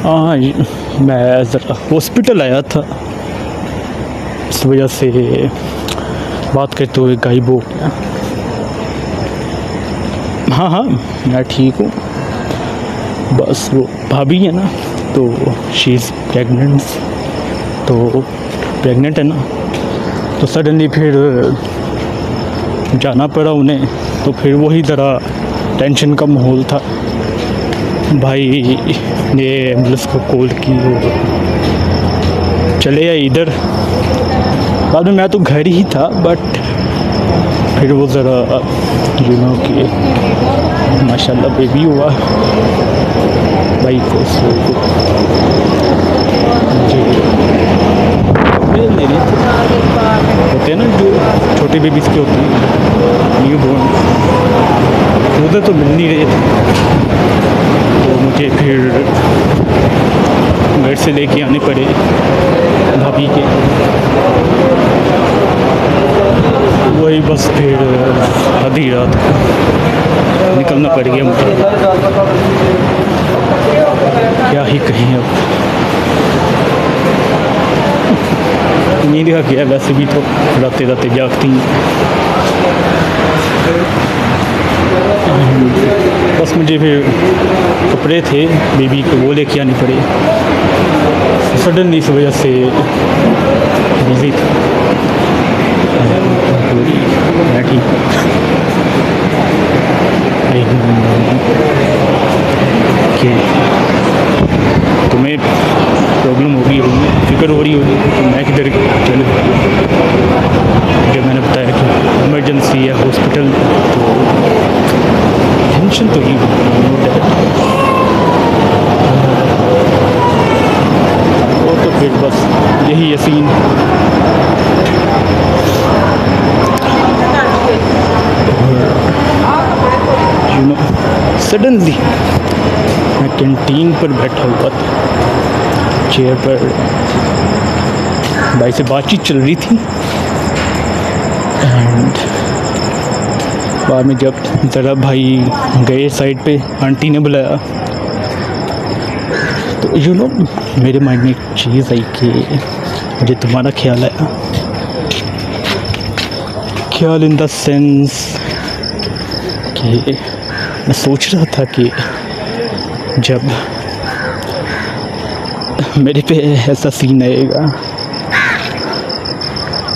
हाँ मैं ज़रा हॉस्पिटल आया था, इस वजह से बात करते हुए गायब हो गया। हाँ हाँ मैं ठीक हूँ, बस वो भाभी है ना, तो शी इज़ प्रेग्नेंट है ना, तो सडनली फिर जाना पड़ा उन्हें, तो फिर वही ज़रा टेंशन का माहौल था। भाई ने एम्बुलेंस को कॉल की, वो चले आए इधर। बाद में मैं तो घर ही था, बट फिर वो ज़रा कि माशाल्लाह बेबी हुआ भाई को। मुझे मेरे होते हैं ना जो छोटे बेबीज़ के होते हैं न्यू बॉर्न, उधर तो मिल नहीं रहे थे, तो मुझे फिर घर से लेके आने पड़े भाभी के। वही बस फिर आधी रात निकलना पड़ गया मुझे, क्या ही कहें अब। नींद का क्या, वैसे भी तो राते राते जागती हैं। बस मुझे फिर कपड़े थे बेबी को, वो लेके आने पड़े सडनली, इस वजह से बिज़ी था। मैं ठीक कि तुम्हें प्रॉब्लम होगी, फिक्र हो रही होगी तो मैं किधर चल। जब मैंने बताया कि इमरजेंसी है हॉस्पिटल, तो टेंशन तो ही वो, तो फिर बस यही है सीन। सडनली मैं कैंटीन पर बैठा हुआ था, चेयर पर भाई से बातचीत चल रही थी, एंड बाद में जब ज़रा भाई गए साइड पे, आंटी ने बुलाया, तो मेरे माइंड में एक चीज़ आई कि मुझे तुम्हारा ख्याल आया। ख्याल इन द सेंस कि मैं सोच रहा था कि जब मेरे पे ऐसा सीन आएगा,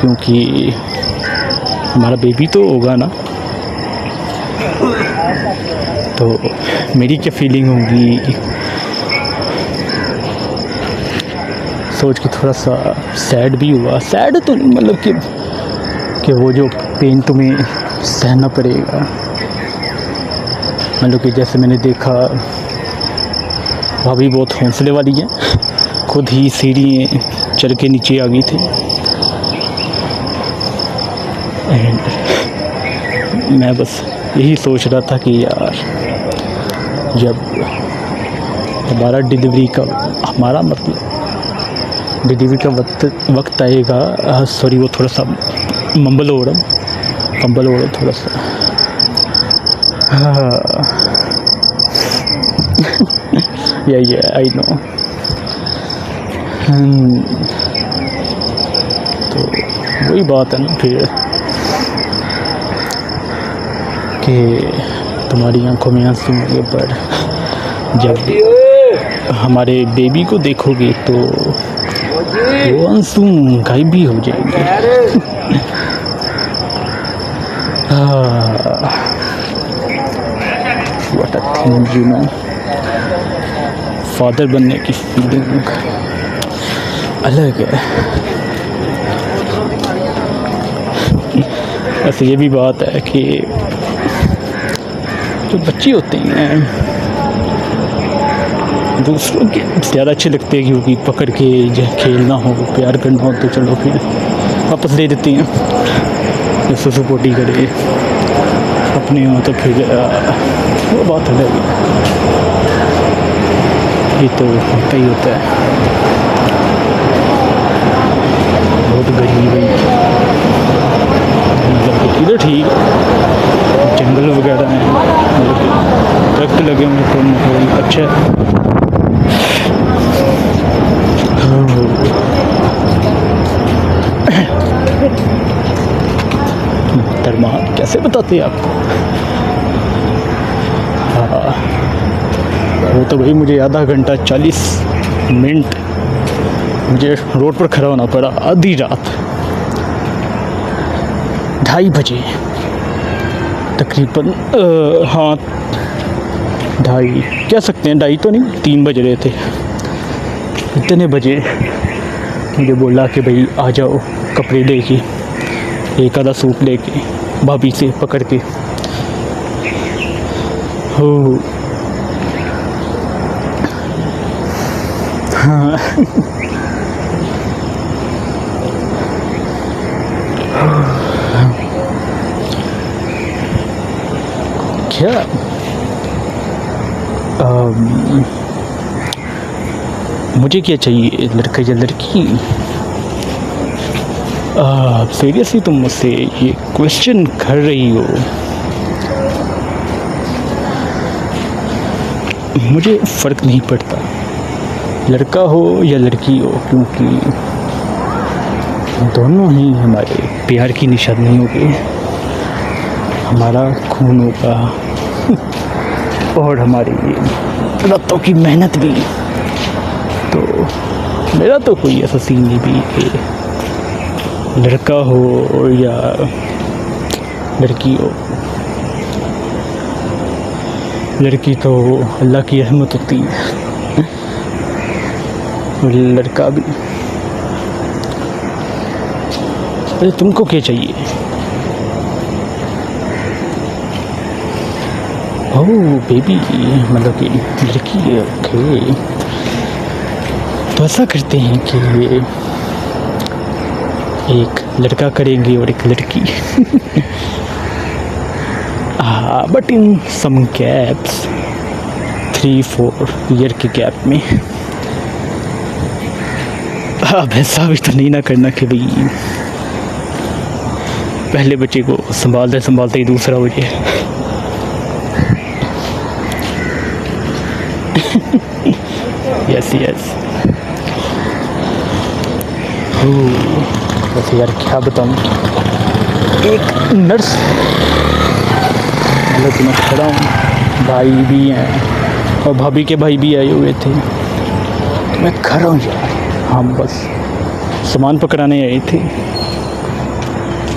क्योंकि हमारा बेबी तो होगा ना, तो मेरी क्या फीलिंग होगी, सोच के थोड़ा सा सैड भी हुआ। सैड तो नहीं, मतलब कि वो जो पेन तुम्हें सहना पड़ेगा, मतलब कि जैसे मैंने देखा भाभी बहुत हौसले वाली है, खुद ही सीढ़ी चढ़ के नीचे आ गई थी। एंड मैं बस यही सोच रहा था कि यार जब हमारा डिलीवरी का वक्त आएगा, सॉरी वो थोड़ा सा कंबल ओढ़ थोड़ा सा, या आई नो। तो वही बात है ना फिर कि तुम्हारी आंखों में आंसू होंगे, पर जब हमारे बेबी को देखोगे तो वो आंसू गायब भी हो जाएंगे। व्हाट अ थिंग, फादर बनने की फीलिंग अलग है। वैसे ये भी बात है कि जो बच्चे होते हैं दूसरों के ज़्यादा अच्छे लगते हैं, क्योंकि पकड़ के खेलना हो, प्यार करना हो, तो चलो फिर वापस दे देते हैं, जैसे सपोर्टी करे अपने हो, तो फिर वो बात अलग है। ये तो होता ही होता है। बहुत गर्मी गई, मतलब इधर ठीक जंगल वगैरह हैं, मतलब दरख्त लगे हुए तो माहौल अच्छा है। कैसे बताते हैं आपको। हाँ, वो तो भाई मुझे आधा घंटा 40 मिनट मुझे रोड पर खड़ा होना पड़ा, आधी रात 2:30 बजे तकरीबन। हाँ 2:30 कह सकते हैं, 2:30 तो नहीं, 3 बज रहे थे। इतने बजे मुझे बोला कि भाई आ जाओ कपड़े लेके, एक आधा सूट लेके भाभी से पकड़ के। हो हाँ क्या मुझे क्या चाहिए, लड़का या लड़की? सीरियसली तुम मुझसे ये क्वेश्चन कर रही हो? मुझे फ़र्क नहीं पड़ता लड़का हो या लड़की हो, क्योंकि दोनों ही हमारे प्यार की निशानी होगी, हमारा खून होगा और हमारी रातों की मेहनत भी। तो मेरा तो कोई ऐसा सीन नहीं भी कि लड़का हो या लड़की हो। लड़की तो अल्लाह की रहमत होती है, और लड़का भी। अरे तुमको क्या चाहिए? ओह बेबी, मतलब कि लड़की है। ओके, तो ऐसा करते हैं कि एक लड़का करेंगे और एक लड़की। But in some gaps, 3-4 year के गैप में। अब ऐसा भी तो नहीं ना करना कि भाई पहले बच्चे को संभालते संभालते ही दूसरा हो जाए। Yes yes. वैसे यार क्या बताऊँ, एक नर्स, मतलब कि मैं खड़ा हूँ, भाई भी हैं और भाभी के भाई भी आए हुए थे, तो मैं खड़ा हूँ यार। हम बस सामान पकड़ाने आए थे,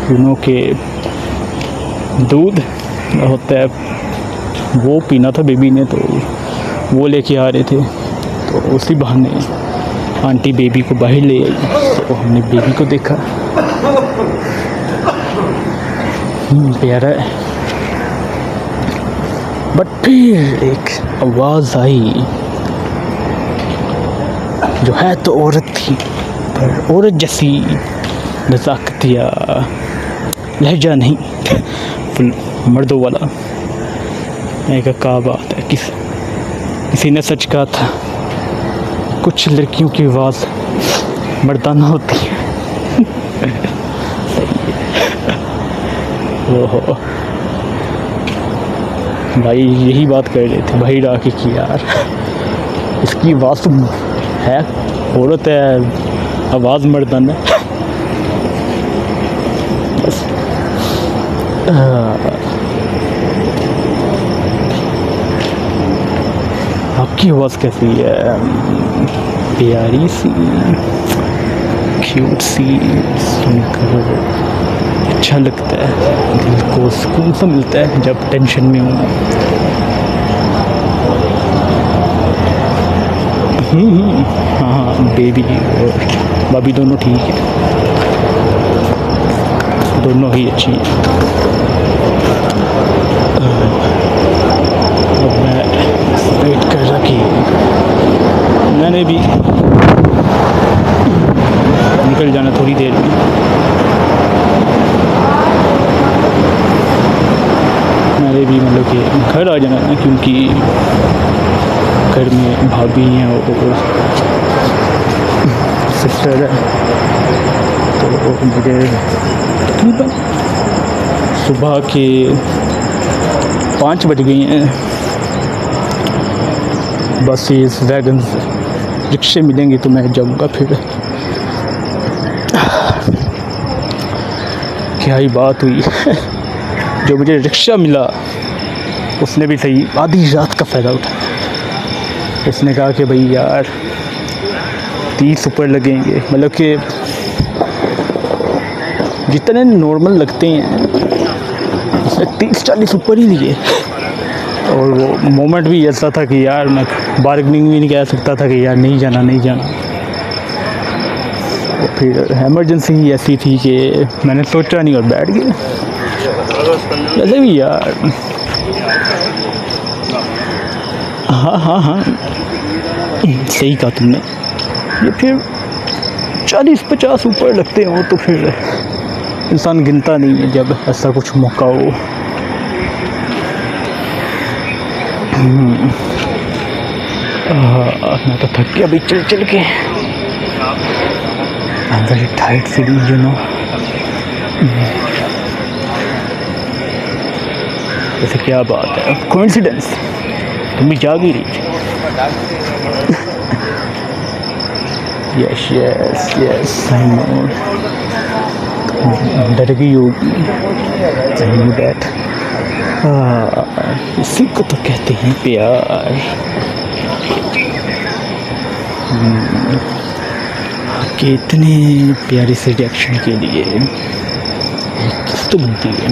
तीनों के दूध होता है वो पीना था बेबी ने, तो वो लेके आ रहे थे। तो उसी बहाने आंटी बेबी को बाहर ले आई, तो हमने बेबी को देखा। प्यारा है। बट फिर एक आवाज़ आई, जो है तो औरत थी, पर औरत जैसी नज़ाकत या लहजा नहीं, फुल मर्दों वाला। मैं क्या बात है, किसी ने सच कहा था, कुछ लड़कियों की आवाज़ मर्दाना होती है। ओहो भाई, यही बात कर रहे थे भाई डाके की यार, इसकी आवाज़ तो है औरत है, आवाज़ मर्दाना। बस आपकी आवाज़ कैसी है? प्यारी सी, क्यूट सी, सुनकर अच्छा लगता है, दिल को सुकून सा मिलता है जब टेंशन में हूँ। हाँ, बेबी और भाभी दोनों ठीक है, दोनों ही अच्छी हैं। अब मैं वेट कर रहा कि मैंने भी निकल जाना थोड़ी देर में। मैंने भी मतलब कि घर आ जाना है, क्योंकि घर में भाभी हैं और सिस्टर है, तो मुझे तकरीबन सुबह के 5 बज गई हैं। बसेस, वैगन, रिक्शे मिलेंगे तो मैं जाऊँगा। फिर क्या ही बात हुई। जो मुझे रिक्शा मिला उसने भी सही आधी रात का फ़ायदा उठाया। उसने कहा कि भाई यार 30 ऊपर लगेंगे, मतलब कि जितने नॉर्मल लगते हैं उसने 30-40 ऊपर ही लिए। और वो मोमेंट भी ऐसा था कि यार मैं बार्गेनिंग भी नहीं कह सकता था कि यार नहीं जाना नहीं जाना। और फिर इमरजेंसी ही ऐसी थी कि मैंने सोचा नहीं और बैठ गया। वैसे भी यार हाँ हाँ हाँ सही कहा तुमने। ये फिर 40-50 ऊपर लगते हो तो फिर इंसान गिनता नहीं है जब ऐसा कुछ मौका हो। मैं तो थक गया भाई चल चल के। I'm very tired feeling, you know. वैसे क्या बात है, कोइंसिडेंस तुम भी जाग ही रही। Yes yes yes I know, डर गई होगी, आई नो दैट। इसी को तो कहते हैं प्यार। कि इतने प्यारे से रिएक्शन के लिए किस तो बनती है।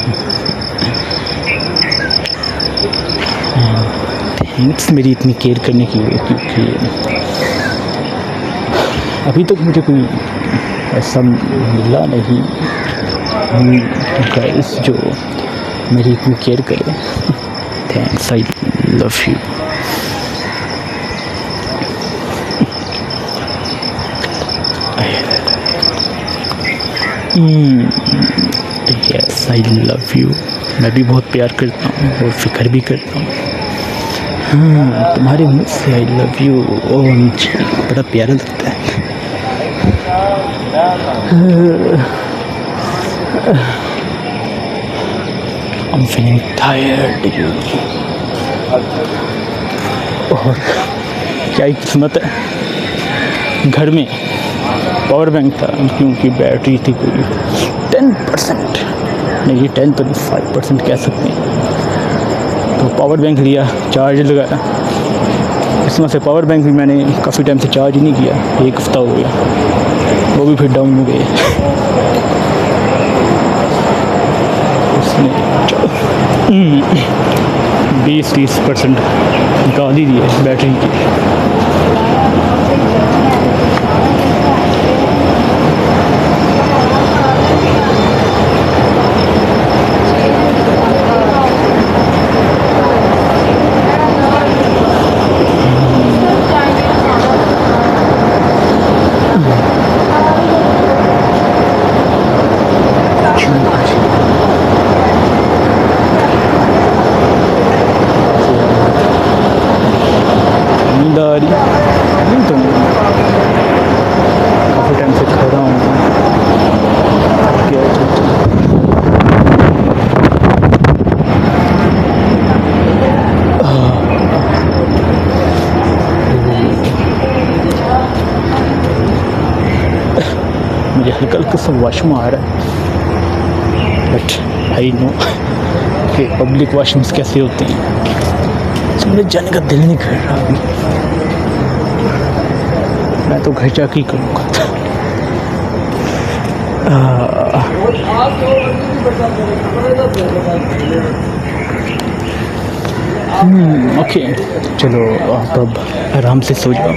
थैंक्स मेरी इतनी केयर करने के लिए, क्योंकि अभी तक मुझे कोई ऐसा मिला नहीं गाइस जो मेरी इतनी केयर करे। Thanks, I love you. Yes I love you. मैं भी बहुत प्यार करता हूँ और फिक्र भी करता हूँ। हाँ तुम्हारे मुँह से आई लव यू ओ मुझे बड़ा प्यारा लगता है। I'm feeling tired you। और क्या ही किस्मत है, घर में पावर बैंक था क्योंकि बैटरी थी कोई 10%, नहीं 10 तो नहीं 5% कह सकते हैं। तो पावर बैंक लिया, चार्ज लगाया। इसमें से पावर बैंक भी मैंने काफ़ी टाइम से चार्ज ही नहीं किया, 1 हफ्ता हो गया, वो भी फिर डाउन हो गए। उसने 20-30% निकाल ही दिए बैटरी की। नहीं तो काफ़ी टाइम से खा रहा हूँ। मुझे हल्का हल्का सा वॉशरूम आ रहा है, बट आई नो कि पब्लिक वॉशरूम्स कैसे होते हैं, तो मुझे जाने का दिल नहीं कर रहा अभी। मैं तो घर जाके ही करूँगा। ओके चलो आप अब आराम से सो जाओ,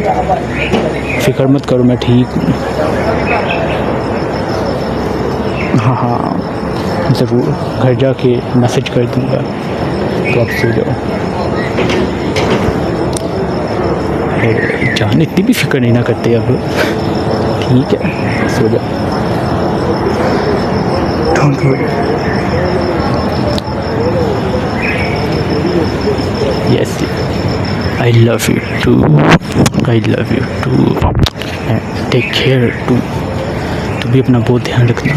फिक्र मत करो, मैं ठीक हूँ। हाँ हाँ ज़रूर, घर जाके मैसेज कर दूँगा, तो आप सो जाओ। जान इतनी भी फिक्र नहीं ना करते अब, ठीक है सो जाओ, don't worry. Yes I love you too, I love you too, take care too. तुम भी अपना बहुत ध्यान रखना।